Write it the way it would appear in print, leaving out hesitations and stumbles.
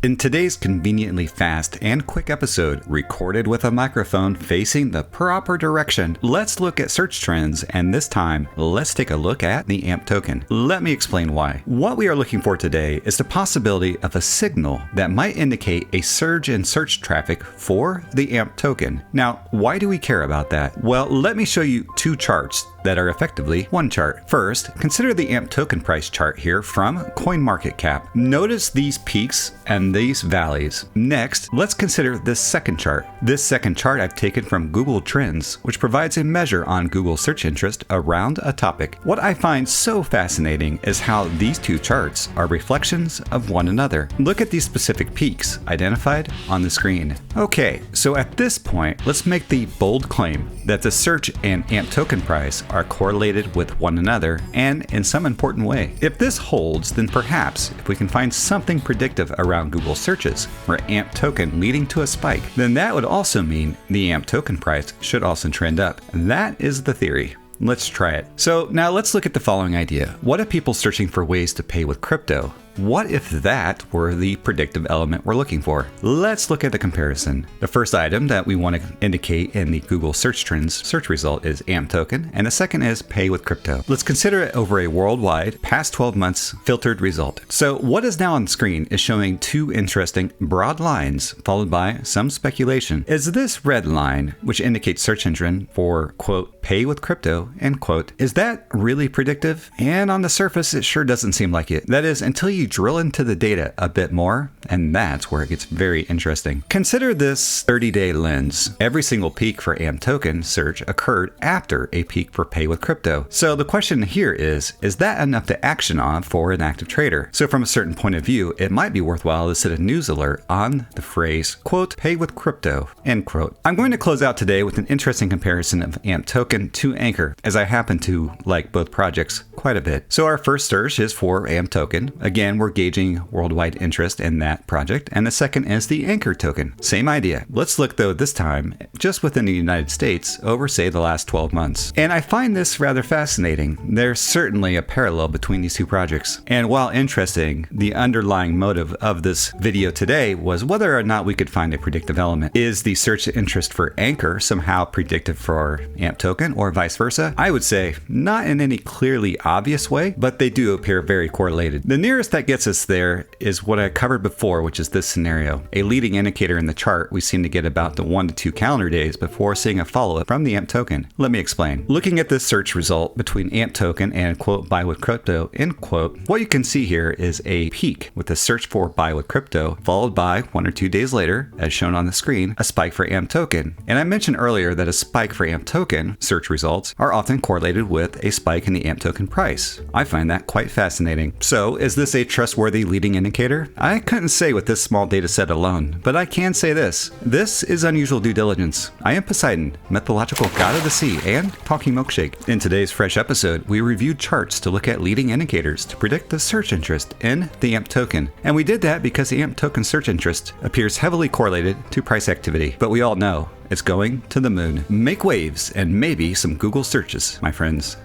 In today's conveniently fast and quick episode, recorded with a microphone facing the proper direction, let's look at search trends, and this time, let's take a look at the AMP token. Let me explain why. What we are looking for today is the possibility of a signal that might indicate a surge in search traffic for the AMP token. Now, why do we care about that? Well, let me show you two charts that are effectively one chart. First, consider the AMP token price chart here from CoinMarketCap. Notice these peaks and these valleys. Next, let's consider this second chart. This second chart I've taken from Google Trends, which provides a measure on Google search interest around a topic. What I find so fascinating is how these two charts are reflections of one another. Look at these specific peaks identified on the screen. Okay, so at this point, let's make the bold claim that the search and AMP token price are correlated with one another and in some important way. If this holds, then perhaps if we can find something predictive around Google searches or AMP token leading to a spike, then that would also mean the AMP token price should also trend up. That is the theory. Let's try it. So now let's look at the following idea. What if people searching for ways to pay with crypto? What if that were the predictive element we're looking for? Let's look at the comparison. The first item that we want to indicate in the Google search trends search result is AMP token, and the second is pay with crypto. Let's consider it over a worldwide past 12 months filtered result. So what is now on the screen is showing two interesting broad lines followed by some speculation. Is this red line, which indicates search engine for quote pay with crypto end quote, is that really predictive? And on the surface it sure doesn't seem like it. That is, until you drill into the data a bit more, and that's where it gets very interesting. Consider this 30-day lens. Every single peak for AMP token search occurred after a peak for pay with crypto. So the question here is that enough to action on for an active trader? So from a certain point of view, it might be worthwhile to set a news alert on the phrase, quote, pay with crypto, end quote. I'm going to close out today with an interesting comparison of AMP token to ANKR, as I happen to like both projects quite a bit. So our first search is for AMP token. Again, we're gauging worldwide interest in that project. And the second is the ANKR token. Same idea. Let's look though this time just within the United States over say the last 12 months. And I find this rather fascinating. There's certainly a parallel between these two projects. And while interesting, the underlying motive of this video today was whether or not we could find a predictive element. Is the search interest for ANKR somehow predictive for AMP token or vice versa? I would say not in any clearly obvious way, but they do appear very correlated. The nearest that gets us there is what I covered before, which is this scenario. A leading indicator in the chart, we seem to get about the 1 to 2 calendar days before seeing a follow-up from the AMP token. Let me explain. Looking at this search result between AMP token and quote buy with crypto end quote, what you can see here is a peak with a search for buy with crypto, followed by 1 or 2 days later, as shown on the screen, a spike for AMP token. And I mentioned earlier that a spike for AMP token search results are often correlated with a spike in the AMP token price. I find that quite fascinating. So is this a trustworthy leading indicator? I couldn't say with this small data set alone, but I can say this. This is Unusual Due Diligence. I am Poseidon, mythological god of the sea, and talking Milkshake. In today's fresh episode, we reviewed charts to look at leading indicators to predict the search interest in the AMP token. And we did that because the AMP token search interest appears heavily correlated to price activity. But we all know it's going to the moon. Make waves and maybe some Google searches, my friends.